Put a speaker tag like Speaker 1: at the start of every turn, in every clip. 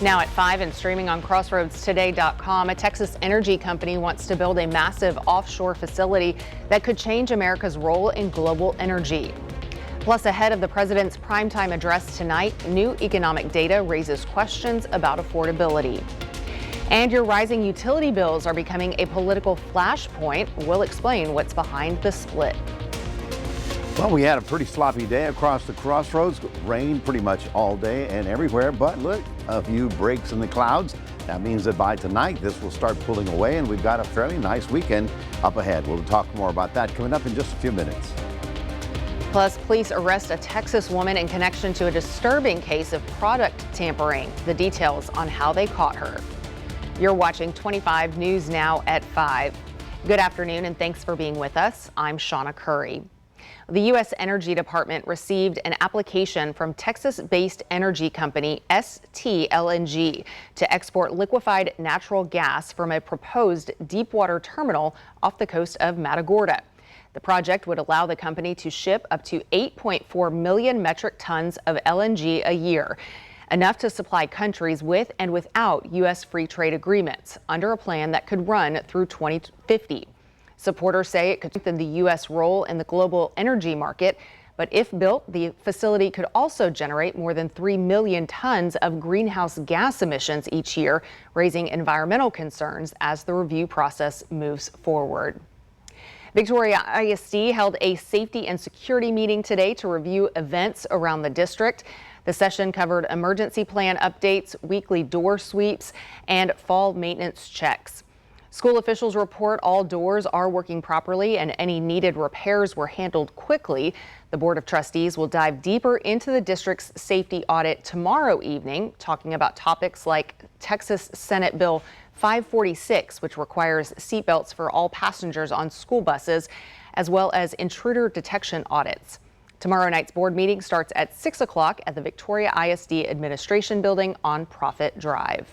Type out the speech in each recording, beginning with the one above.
Speaker 1: Now at 5 and streaming on crossroadstoday.com, a Texas energy company wants to build a massive offshore facility that could change America's role in global energy. Plus, ahead of the president's primetime address tonight, new economic data raises questions about affordability. And your rising utility bills are becoming a political flashpoint. We'll explain what's behind the split.
Speaker 2: Well, we had a pretty sloppy day across the crossroads. Rain pretty much all day and everywhere, but look, a few breaks in the clouds. That means that by tonight, this will start pulling away, and we've got a fairly nice weekend up ahead. We'll talk more about that coming up in just a few minutes.
Speaker 1: Plus, police arrest a Texas woman in connection to a disturbing case of product tampering. The details on how they caught her. You're watching 25 News Now at 5. Good afternoon, and thanks for being with us. I'm Shawna Currie. The U.S. Energy Department received an application from Texas-based energy company STLNG to export liquefied natural gas from a proposed deepwater terminal off the coast of Matagorda. The project would allow the company to ship up to 8.4 million metric tons of LNG a year, enough to supply countries with and without U.S. free trade agreements under a plan that could run through 2050. Supporters say it could strengthen the U.S. role in the global energy market, but if built, the facility could also generate more than 3 million tons of greenhouse gas emissions each year, raising environmental concerns as the review process moves forward. Victoria ISD held a safety and security meeting today to review events around the district. The session covered emergency plan updates, weekly door sweeps, and fall maintenance checks. School officials report all doors are working properly and any needed repairs were handled quickly. The Board of Trustees will dive deeper into the district's safety audit tomorrow evening, talking about topics like Texas Senate Bill 546, which requires seatbelts for all passengers on school buses, as well as intruder detection audits. Tomorrow night's board meeting starts at 6 o'clock at the Victoria ISD Administration Building on Prophet Drive.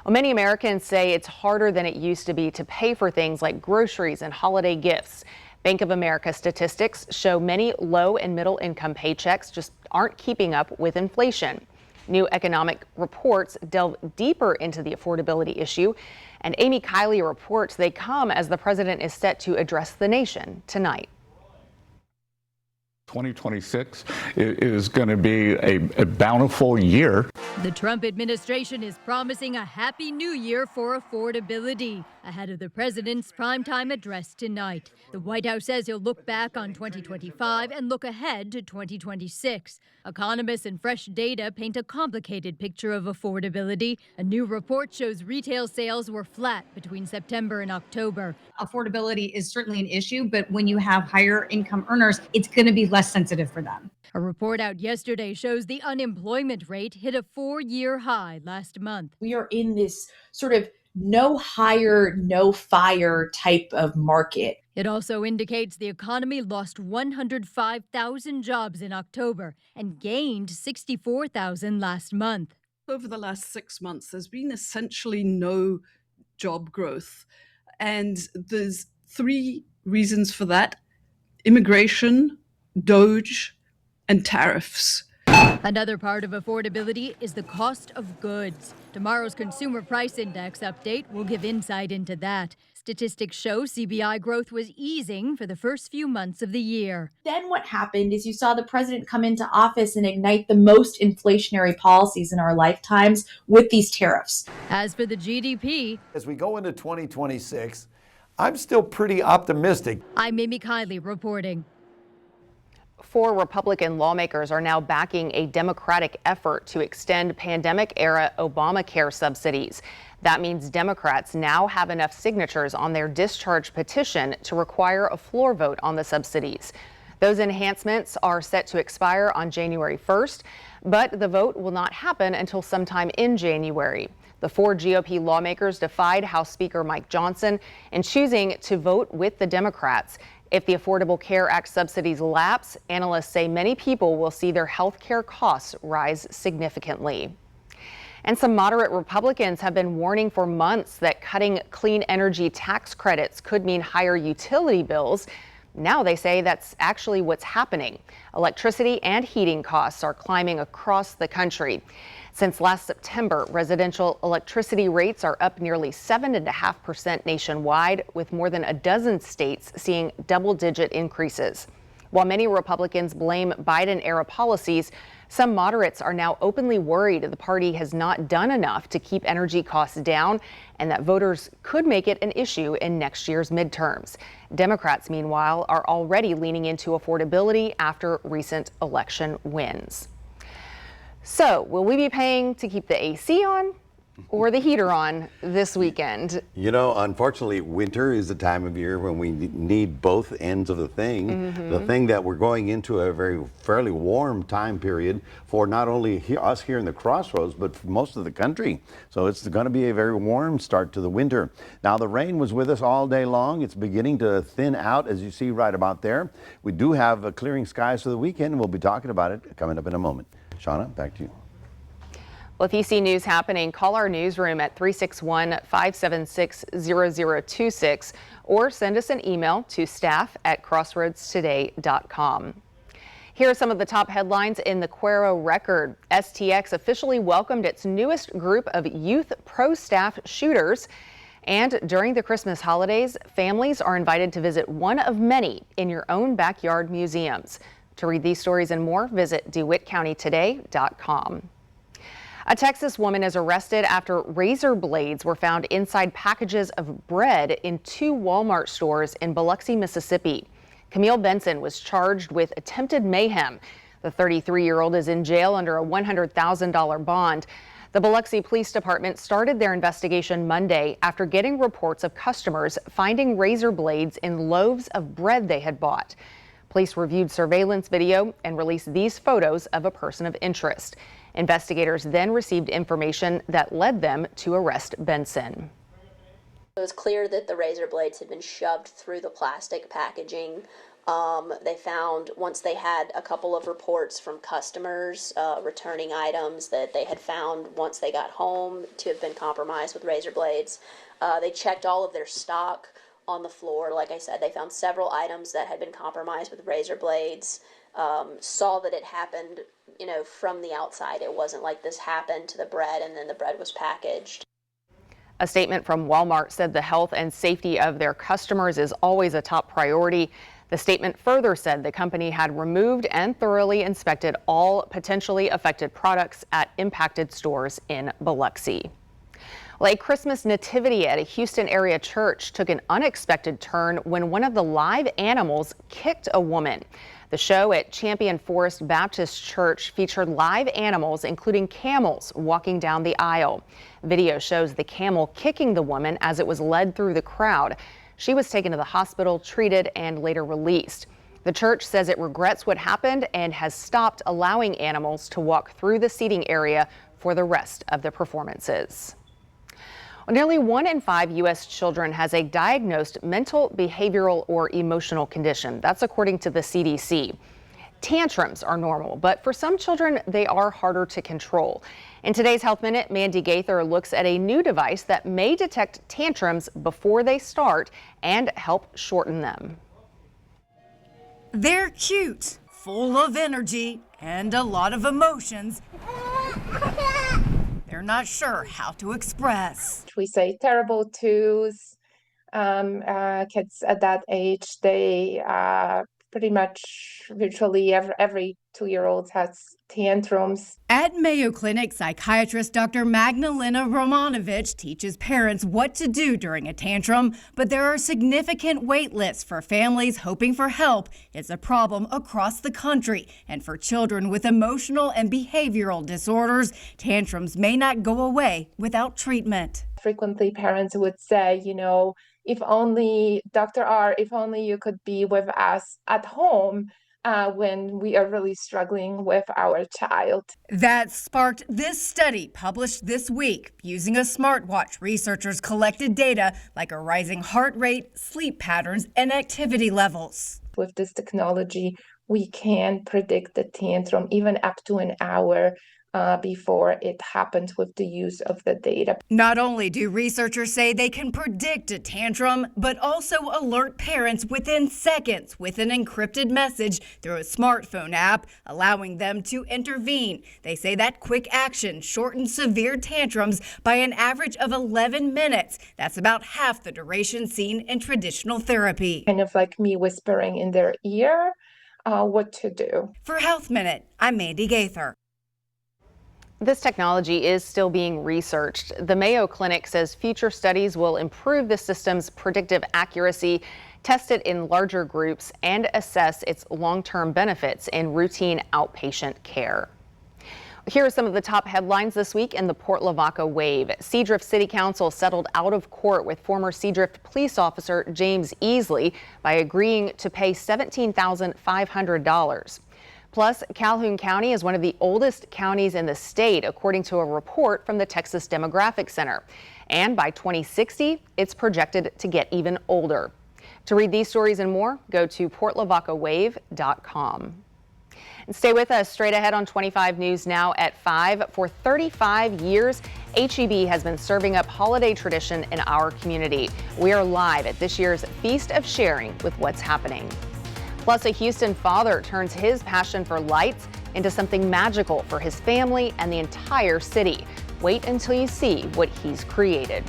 Speaker 1: Well, many Americans say it's harder than it used to be to pay for things like groceries and holiday gifts. Bank of America statistics show many low and middle income paychecks just aren't keeping up with inflation. New economic reports delve deeper into the affordability issue, and Amy Kiley reports they come as the president is set to address the nation tonight.
Speaker 3: 2026 is going to be a bountiful year.
Speaker 4: The Trump administration is promising a happy new year for affordability ahead of the president's primetime address tonight. The White House says he'll look back on 2025 and look ahead to 2026. Economists and fresh data paint a complicated picture of affordability. A new report shows retail sales were flat between September and October.
Speaker 5: Affordability is certainly an issue, but when you have higher income earners, it's going to be less sensitive for them.
Speaker 4: A report out yesterday shows the unemployment rate hit a 4-year high last month.
Speaker 6: We are in this sort of no hire, no fire type of market.
Speaker 4: It also indicates the economy lost 105,000 jobs in October and gained 64,000 last month.
Speaker 7: Over the last 6 months, there's been essentially no job growth. And there's 3 reasons for that: immigration, DOGE, and tariffs.
Speaker 4: Another part of affordability is the cost of goods. Tomorrow's Consumer Price Index update will give insight into that. Statistics show CPI growth was easing for the first few months of the year.
Speaker 6: Then what happened is you saw the president come into office and ignite the most inflationary policies in our lifetimes with these tariffs.
Speaker 4: As for the GDP,
Speaker 8: as we go into 2026, I'm still pretty optimistic.
Speaker 4: I'm Amy Kiley reporting.
Speaker 1: 4 Republican lawmakers are now backing a Democratic effort to extend pandemic-era Obamacare subsidies. That means Democrats now have enough signatures on their discharge petition to require a floor vote on the subsidies. Those enhancements are set to expire on January 1st, but the vote will not happen until sometime in January. The 4 GOP lawmakers defied House Speaker Mike Johnson in choosing to vote with the Democrats. If the Affordable Care Act subsidies lapse, analysts say many people will see their health care costs rise significantly. And some moderate Republicans have been warning for months that cutting clean energy tax credits could mean higher utility bills. Now they say that's actually what's happening. Electricity and heating costs are climbing across the country. Since last September, residential electricity rates are up nearly 7.5% nationwide, with more than a dozen states seeing double-digit increases. While many Republicans blame Biden-era policies, some moderates are now openly worried the party has not done enough to keep energy costs down and that voters could make it an issue in next year's midterms. Democrats, meanwhile, are already leaning into affordability after recent election wins. So, will we be paying to keep the AC on or the heater on this weekend?
Speaker 2: You know, unfortunately, winter is the time of year when we need both ends of the thing. The thing that we're going into a fairly warm time period for not only us here in the Crossroads, but for most of the country. So it's going to be a very warm start to the winter. Now, the rain was with us all day long. It's beginning to thin out, as you see right about there. We do have clearing skies for the weekend, and we'll be talking about it coming up in a moment. Shawna, back to you.
Speaker 1: Well, if you see news happening, call our newsroom at 361-576-0026 or send us an email to staff@crossroadstoday.com. Here are some of the top headlines in the Cuero Record. STX officially welcomed its newest group of youth pro staff shooters. And during the Christmas holidays, families are invited to visit one of many in your own backyard museums. To read these stories and more, visit DeWittCountyToday.com. A Texas woman is arrested after razor blades were found inside packages of bread in 2 Walmart stores in Biloxi, Mississippi. Camille Benson was charged with attempted mayhem. The 33-year-old is in jail under a $100,000 bond. The Biloxi Police Department started their investigation Monday after getting reports of customers finding razor blades in loaves of bread they had bought. Police reviewed surveillance video and released these photos of a person of interest. Investigators then received information that led them to arrest Benson.
Speaker 9: It was clear that the razor blades had been shoved through the plastic packaging. They found, once they had a couple of reports from customers returning items that they had found once they got home to have been compromised with razor blades. They checked all of their stock on the floor. Like I said, they found several items that had been compromised with razor blades. Saw that it happened, from the outside. It wasn't like this happened to the bread and then the bread was packaged.
Speaker 1: A statement from Walmart said the health and safety of their customers is always a top priority. The statement further said the company had removed and thoroughly inspected all potentially affected products at impacted stores in Biloxi. Well, a Christmas nativity at a Houston area church took an unexpected turn when one of the live animals kicked a woman. The show at Champion Forest Baptist Church featured live animals, including camels, walking down the aisle. Video shows the camel kicking the woman as it was led through the crowd. She was taken to the hospital, treated, and later released. The church says it regrets what happened and has stopped allowing animals to walk through the seating area for the rest of the performances. Nearly 1 in 5 U.S. children has a diagnosed mental, behavioral, or emotional condition. That's according to the CDC. Tantrums are normal, but for some children, they are harder to control. In today's Health Minute, Mandy Gaither looks at a new device that may detect tantrums before they start and help shorten them.
Speaker 10: They're cute, full of energy, and a lot of emotions. They're not sure how to express.
Speaker 11: We say terrible twos. Kids at that age, they pretty much virtually every 2-year-old has tantrums.
Speaker 10: At Mayo Clinic, psychiatrist Dr. Magdalena Romanovich teaches parents what to do during a tantrum, but there are significant wait lists for families hoping for help. It's a problem across the country, and for children with emotional and behavioral disorders, tantrums may not go away without treatment.
Speaker 11: Frequently, parents would say, if only, Dr. R, if only you could be with us at home when we are really struggling with our child.
Speaker 10: That sparked this study published this week. Using a smartwatch, researchers collected data like a rising heart rate, sleep patterns, and activity levels.
Speaker 11: With this technology, we can predict the tantrum even up to an hour before it happened with the use of the data.
Speaker 10: Not only do researchers say they can predict a tantrum, but also alert parents within seconds with an encrypted message through a smartphone app, allowing them to intervene. They say that quick action shortens severe tantrums by an average of 11 minutes. That's about half the duration seen in traditional therapy.
Speaker 11: Kind of like me whispering in their ear what to do.
Speaker 10: For Health Minute, I'm Mandy Gaither.
Speaker 1: This technology is still being researched. The Mayo Clinic says future studies will improve the system's predictive accuracy, test it in larger groups, and assess its long-term benefits in routine outpatient care. Here are some of the top headlines this week in the Port Lavaca wave. Seadrift City Council settled out of court with former Seadrift police officer James Easley by agreeing to pay $17,500. Plus, Calhoun County is one of the oldest counties in the state, according to a report from the Texas Demographic Center. And by 2060, it's projected to get even older. To read these stories and more, go to portlavacawave.com. And stay with us. Straight ahead on 25 News Now at 5. For 35 years, HEB has been serving up holiday tradition in our community. We are live at this year's Feast of Sharing with what's happening. Plus, a Houston father turns his passion for lights into something magical for his family and the entire city. Wait until you see what he's created.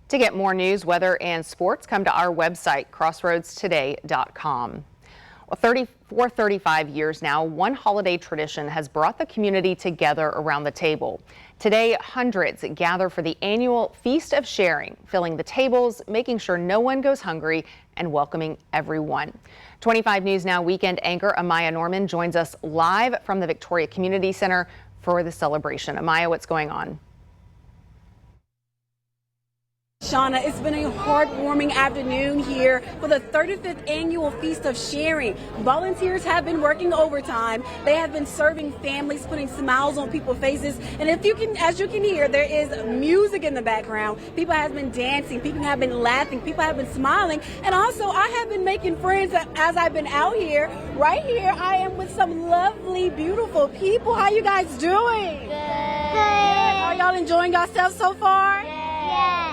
Speaker 1: To get more news, weather, and sports, come to our website, crossroadstoday.com. For 35 years now, one holiday tradition has brought the community together around the table. Today, hundreds gather for the annual Feast of Sharing, filling the tables, making sure no one goes hungry, and welcoming everyone. 25 News Now weekend anchor Amaya Norman joins us live from the Victoria Community Center for the celebration. Amaya, what's going on?
Speaker 12: Shawna, it's been a heartwarming afternoon here for the 35th annual Feast of Sharing. Volunteers have been working overtime. They have been serving families, putting smiles on people's faces. And if you can, as you can hear, there is music in the background. People have been dancing, people have been laughing, people have been smiling. And also, I have been making friends as I've been out here. Right here, I am with some lovely, beautiful people. How you guys doing? Good. Are y'all enjoying yourselves so far?
Speaker 13: Yes.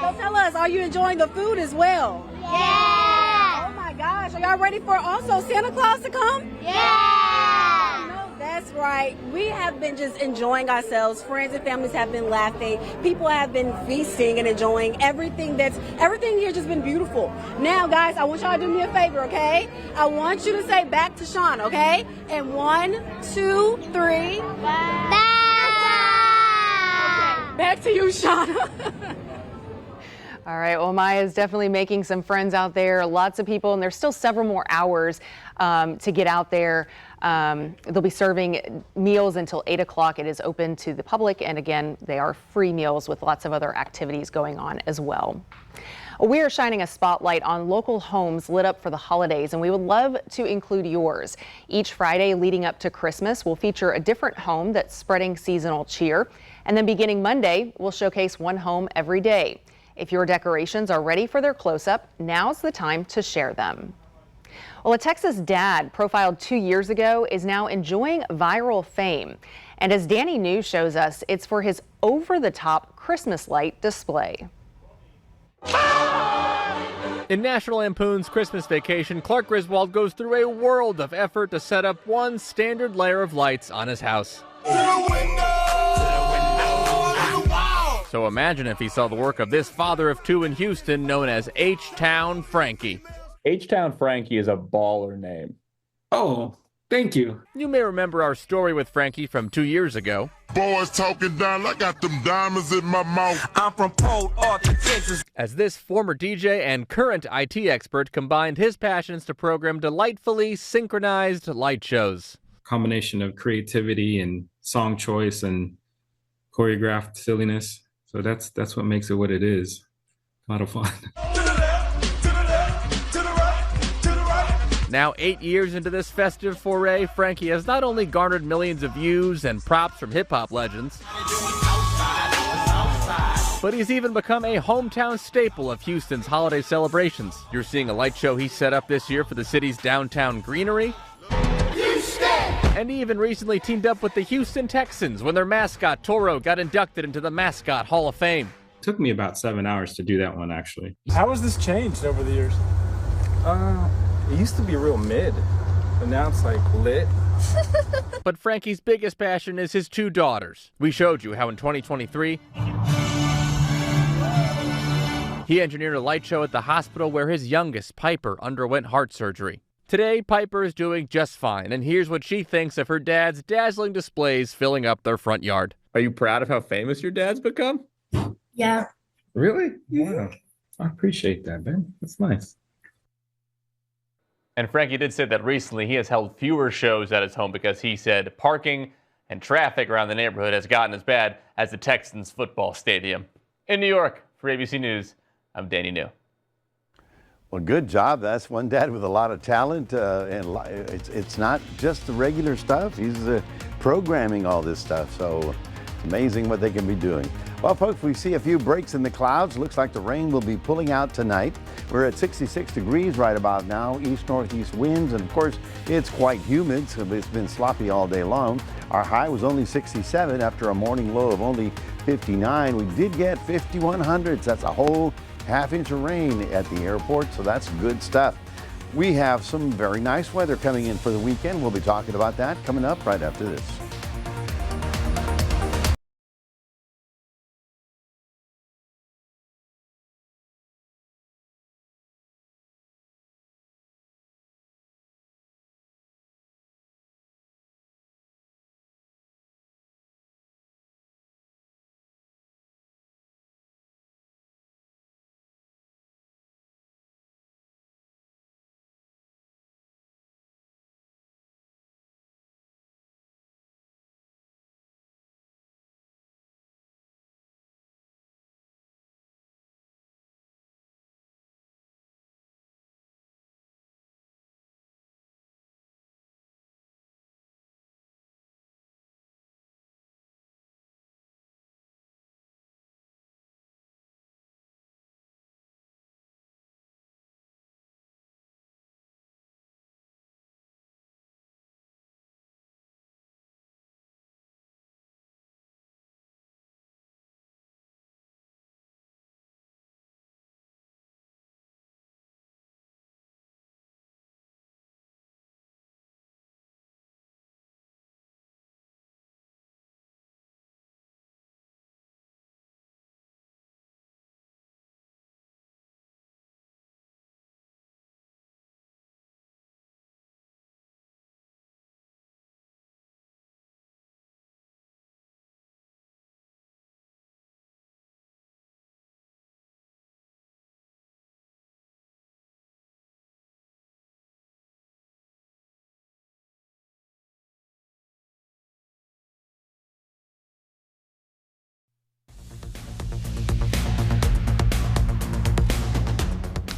Speaker 12: So tell us, are you enjoying the food as well?
Speaker 13: Yeah.
Speaker 12: Oh my gosh, are y'all ready for also Santa Claus to come?
Speaker 13: Yeah.
Speaker 12: No, that's right. We have been just enjoying ourselves. Friends and families have been laughing. People have been feasting and enjoying everything here just been beautiful. Now guys, I want y'all to do me a favor, okay? I want you to say back to Shawna, okay? And 1, 2, 3.
Speaker 13: Bye.
Speaker 12: Okay, back to you, Shawna.
Speaker 1: All right, well, Maya's definitely making some friends out there, lots of people, and there's still several more hours to get out there. They'll be serving meals until 8 o'clock. It is open to the public, and again, they are free meals with lots of other activities going on as well. We are shining a spotlight on local homes lit up for the holidays, and we would love to include yours. Each Friday leading up to Christmas, we'll feature a different home that's spreading seasonal cheer, and then beginning Monday, we'll showcase one home every day. If your decorations are ready for their close-up, now's the time to share them. Well, a Texas dad profiled 2 years ago is now enjoying viral fame. And as Danny News shows us, it's for his over-the-top Christmas light display.
Speaker 14: In National Lampoon's Christmas Vacation, Clark Griswold goes through a world of effort to set up one standard layer of lights on his house. So imagine if he saw the work of this father of two in Houston known as H-Town Frankie.
Speaker 15: H-Town Frankie is a baller name. Oh, thank you.
Speaker 14: You may remember our story with Frankie from 2 years ago.
Speaker 16: Boys talking down, I got them diamonds in my mouth. I'm from Port Arthur, Texas.
Speaker 14: As this former DJ and current IT expert combined his passions to program delightfully synchronized light shows.
Speaker 17: Combination of creativity and song choice and choreographed silliness. So that's what makes it what it is. A lot of fun.
Speaker 14: Now 8 years into this festive foray, Frankie has not only garnered millions of views and props from hip-hop legends, but he's even become a hometown staple of Houston's holiday celebrations. You're seeing a light show he set up this year for the city's downtown greenery. And he even recently teamed up with the Houston Texans when their mascot, Toro, got inducted into the Mascot Hall of Fame.
Speaker 17: It took me about 7 hours to do that one, actually.
Speaker 18: How has this changed over the years? It used to be real mid, but now it's like lit.
Speaker 14: But Frankie's biggest passion is his two daughters. We showed you how in 2023, he engineered a light show at the hospital where his youngest, Piper, underwent heart surgery. Today, Piper is doing just fine, and here's what she thinks of her dad's dazzling displays filling up their front yard.
Speaker 15: Are you proud of how famous your dad's become?
Speaker 6: Yeah.
Speaker 17: Really? Wow. I appreciate that, man. That's nice.
Speaker 14: And Frankie did say that recently he has held fewer shows at his home because he said parking and traffic around the neighborhood has gotten as bad as the Texans football stadium. In New York, for ABC News, I'm Danny New.
Speaker 2: Well, good job. That's one dad with a lot of talent, and it's not just the regular stuff. He's programming all this stuff, so it's amazing what they can be doing. Well, folks, we see a few breaks in the clouds. Looks like the rain will be pulling out tonight. We're at 66 degrees right about now, east-northeast winds, and of course, it's quite humid, so it's been sloppy all day long. Our high was only 67 after a morning low of only 59. We did get 5100s. That's a whole half-inch of rain at the airport, so that's good stuff. We have some very nice weather coming in for the weekend. We'll be talking about that coming up right after this.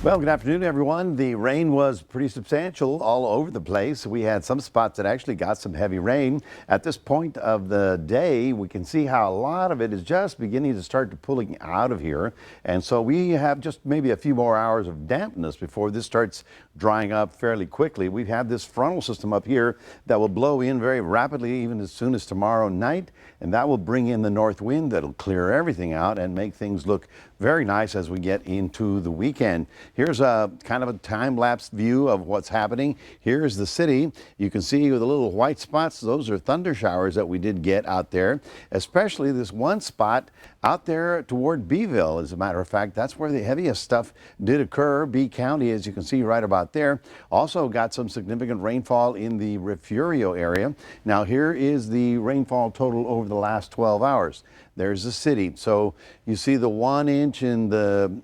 Speaker 2: Well, good afternoon, everyone. The rain was pretty substantial all over the place. We had some spots that actually got some heavy rain. At this point of the day, we can see how a lot of it is just beginning to start to pulling out of here. And so we have just maybe a few more hours of dampness before this starts drying up fairly quickly. We've had this frontal system up here that will blow in very rapidly, even as soon as tomorrow night. And that will bring in the north wind that'll clear everything out and make things look very nice as we get into the weekend. Here Here's a kind of a time-lapse view of what's happening. Here's the city. You can see the little white spots. Those are thunder showers that we did get out there, especially this one spot out there toward Beeville. As a matter of fact, that's where the heaviest stuff did occur. B County, as you can see right about there. Also got some significant rainfall in the Refugio area. Now here is the rainfall total over the last 12 hours. There's the city. So you see the 1 inch in the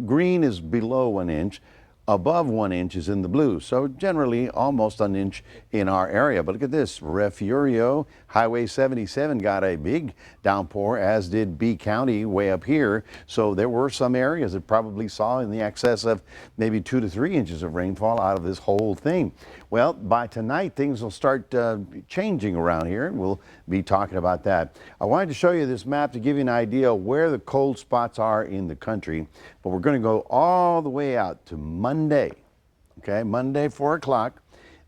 Speaker 2: green is below 1 inch. Above 1 inch is in the blue. So generally almost an inch in our area. But look at this, Refugio, Highway 77 got a big downpour, as did B County way up here. So there were some areas that probably saw in the excess of maybe 2 to 3 inches of rainfall out of this whole thing. Well, by tonight, things will start changing around here, and we'll be talking about that. I wanted to show you this map to give you an idea of where the cold spots are in the country, but we're going to go all the way out to Monday, okay? Monday, 4 o'clock.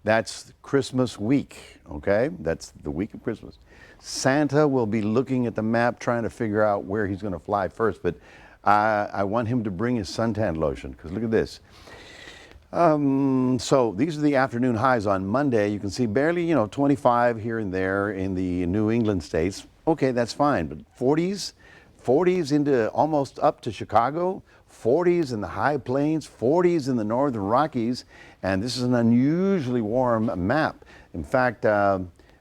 Speaker 2: That's Christmas week, okay? That's the week of Christmas. Santa will be looking at the map, trying to figure out where he's going to fly first, but I want him to bring his suntan lotion, because look at this. So these are the afternoon highs on Monday. You can see barely, 25 here and there in the New England states. Okay, that's fine, but 40s into almost up to Chicago, 40s in the high plains, 40s in the northern Rockies, and this is an unusually warm map. In fact,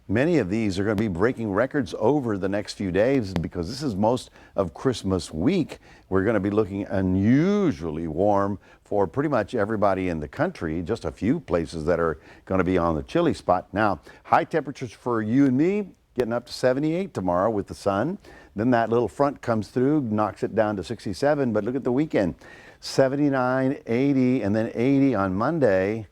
Speaker 2: many of these are going to be breaking records over the next few days because this is most of Christmas week. We're going to be looking unusually warm for pretty much everybody in the country, just a few places that are going to be on the chilly spot. Now, high temperatures for you and me, getting up to 78 tomorrow with the sun. Then that little front comes through, knocks it down to 67, but look at the weekend, 79, 80, and then 80 on Monday.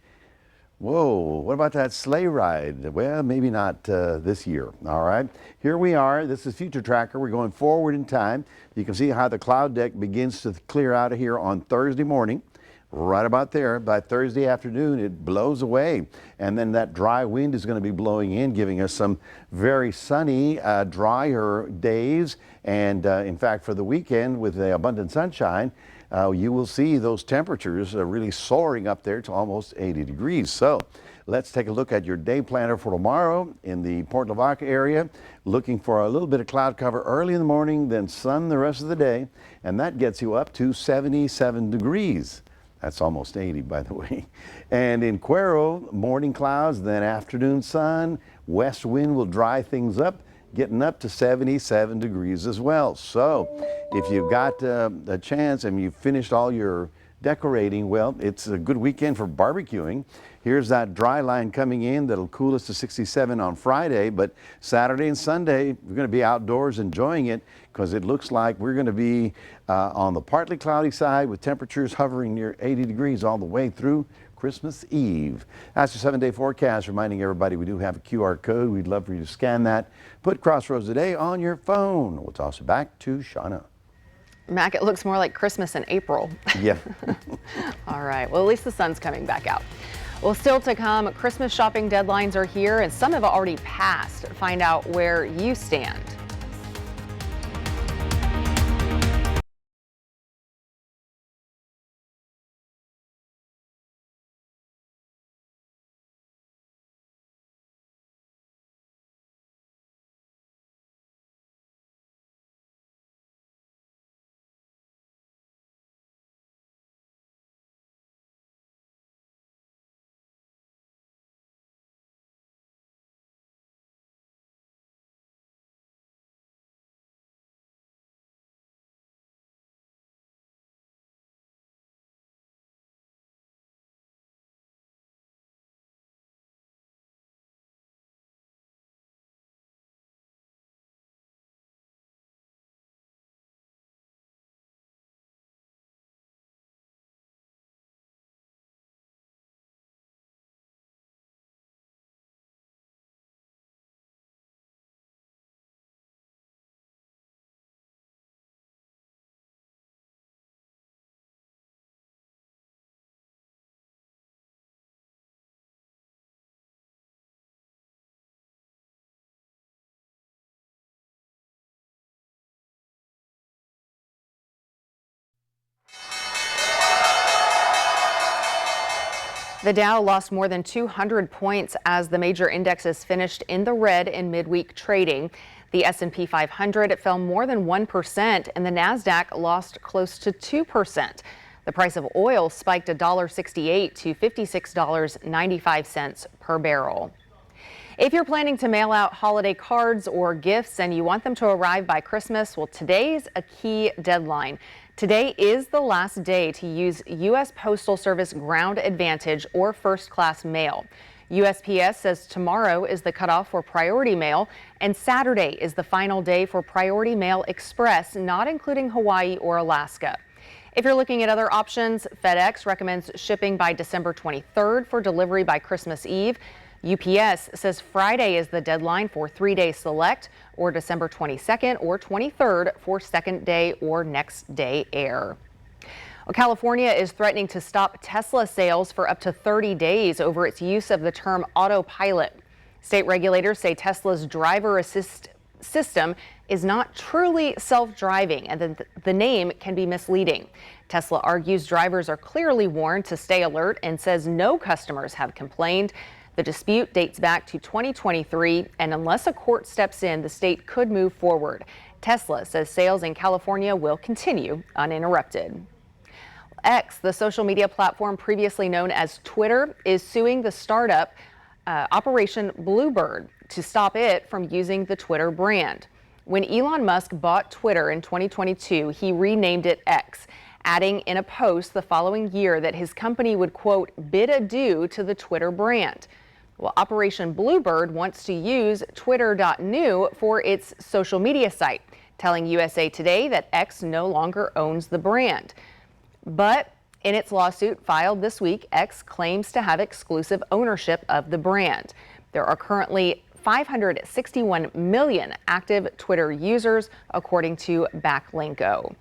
Speaker 2: Whoa, what about that sleigh ride? Well, maybe not this year, all right? Here we are. This is Future Tracker. We're going forward in time. You can see how the cloud deck begins to clear out of here on Thursday morning. Right about there. By Thursday afternoon, it blows away. And then that dry wind is going to be blowing in, giving us some very sunny, drier days. And in fact, for the weekend with the abundant sunshine, you will see those temperatures really soaring up there to almost 80 degrees. So let's take a look at your day planner for tomorrow in the Port Lavaca area. Looking for a little bit of cloud cover early in the morning, then sun the rest of the day. And that gets you up to 77 degrees. That's almost 80, by the way. And in Cuero, morning clouds, then afternoon sun. West wind will dry things up, getting up to 77 degrees as well. So if you've got a chance and you've finished all your decorating, well, it's a good weekend for barbecuing. Here's that dry line coming in that'll cool us to 67 on Friday, but Saturday and Sunday, we're going to be outdoors enjoying it because it looks like we're going to be on the partly cloudy side with temperatures hovering near 80 degrees all the way through Christmas Eve. That's your 7-day forecast, reminding everybody we do have a QR code. We'd love for you to scan that. Put Crossroads Today on your phone. We'll toss it back to Shawna.
Speaker 1: Mac, it looks more like Christmas in April.
Speaker 2: Yeah.
Speaker 1: All right. Well, at least the sun's coming back out. Well, still to come, Christmas shopping deadlines are here and some have already passed. Find out where you stand. The Dow lost more than 200 points as the major indexes finished in the red in midweek trading. The S&P 500 fell more than 1% and the Nasdaq lost close to 2%. The price of oil spiked $1.68 to $56.95 per barrel. If you're planning to mail out holiday cards or gifts and you want them to arrive by Christmas, well, today's a key deadline. Today is the last day to use U.S. Postal Service Ground Advantage or first class mail. USPS says tomorrow is the cutoff for Priority Mail and Saturday is the final day for Priority Mail Express, not including Hawaii or Alaska. If you're looking at other options, FedEx recommends shipping by December 23rd for delivery by Christmas Eve. UPS says Friday is the deadline for 3-day select or December 22nd or 23rd for second day or next day air. Well, California is threatening to stop Tesla sales for up to 30 days over its use of the term autopilot. State regulators say Tesla's driver assist system is not truly self-driving and that the name can be misleading. Tesla argues drivers are clearly warned to stay alert and says no customers have complained. The dispute dates back to 2023, and unless a court steps in, the state could move forward. Tesla says sales in California will continue uninterrupted. X, the social media platform previously known as Twitter, is suing the startup Operation Bluebird to stop it from using the Twitter brand. When Elon Musk bought Twitter in 2022, he renamed it X, adding in a post the following year that his company would, quote, bid adieu to the Twitter brand. Well, Operation Bluebird wants to use Twitter.new for its social media site, telling USA Today that X no longer owns the brand. But in its lawsuit filed this week, X claims to have exclusive ownership of the brand. There are currently 561 million active Twitter users, according to Backlinko.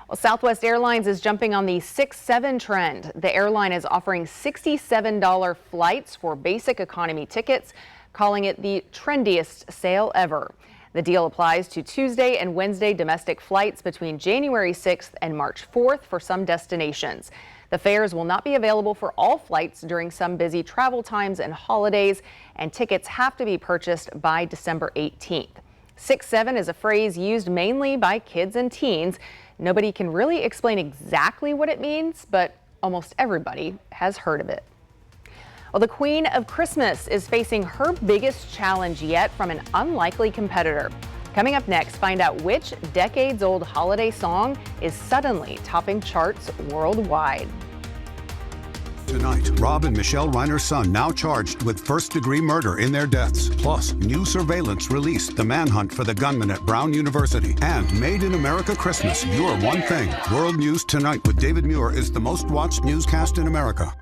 Speaker 1: Well, Southwest Airlines is jumping on the 6-7 trend. The airline is offering $67 flights for basic economy tickets, calling it the trendiest sale ever. The deal applies to Tuesday and Wednesday domestic flights between January 6th and March 4th for some destinations. The fares will not be available for all flights during some busy travel times and holidays, and tickets have to be purchased by December 18th. 6-7 is a phrase used mainly by kids and teens. Nobody can really explain exactly what it means, but almost everybody has heard of it. Well, the Queen of Christmas is facing her biggest challenge yet from an unlikely competitor. Coming up next, find out which decades-old holiday song is suddenly topping charts worldwide.
Speaker 19: Tonight, Rob and Michelle Reiner's son now charged with first-degree murder in their deaths. Plus, new surveillance released the manhunt for the gunman at Brown University. And Made in America Christmas, You're One Thing. World News Tonight with David Muir is the most-watched newscast in America.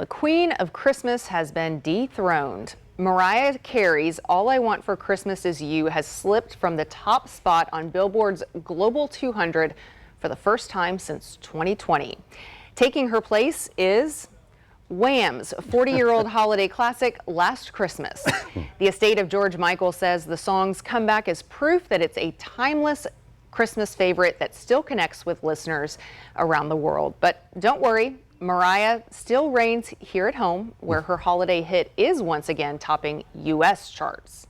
Speaker 1: The Queen of Christmas has been dethroned. Mariah Carey's All I Want for Christmas Is You has slipped from the top spot on Billboard's Global 200 for the first time since 2020. Taking her place is Wham's 40-year-old holiday classic, Last Christmas. The estate of George Michael says the song's comeback is proof that it's a timeless Christmas favorite that still connects with listeners around the world. But don't worry, Mariah still reigns here at home, where her holiday hit is once again topping U.S. charts.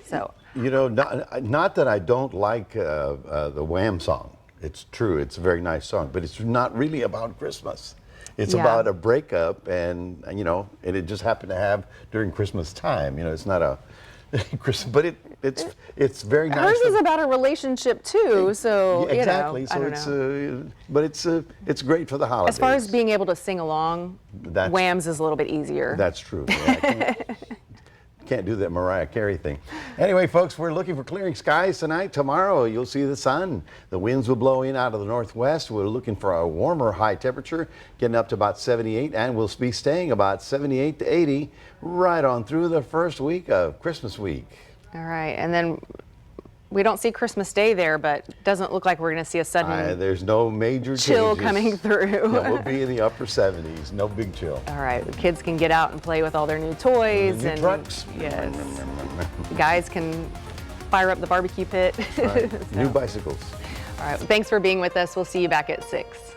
Speaker 1: So,
Speaker 2: you know, not that I don't like the Wham song. It's true, it's a very nice song, but it's not really about Christmas. It's about a breakup, and you know, and it just happened to have during Christmas time. You know, it's not a Christmas, but it's very nice.
Speaker 1: Hers is about a relationship too, so
Speaker 2: yeah, exactly.
Speaker 1: You know,
Speaker 2: So
Speaker 1: I don't know.
Speaker 2: But it's great for the holidays.
Speaker 1: As far as being able to sing along, Wham's is a little bit easier.
Speaker 2: That's true. Yeah, can't do that Mariah Carey thing. Anyway, folks, we're looking for clearing skies tonight. Tomorrow, you'll see the sun. The winds will blow in out of the northwest. We're looking for a warmer high temperature, getting up to about 78, and we'll be staying about 78 to 80 right on through the first week of Christmas week.
Speaker 1: All right, and then we don't see Christmas Day there, but it doesn't look like we're going to see a sudden
Speaker 2: there's no major
Speaker 1: chill
Speaker 2: changes.
Speaker 1: coming through.
Speaker 2: Yeah, we'll be in the upper 70s. No big chill.
Speaker 1: All right, the kids can get out and play with all their new toys
Speaker 2: and trucks.
Speaker 1: Yes, guys can fire up the barbecue pit.
Speaker 2: Right. New bicycles.
Speaker 1: All right, thanks for being with us. We'll see you back at 6.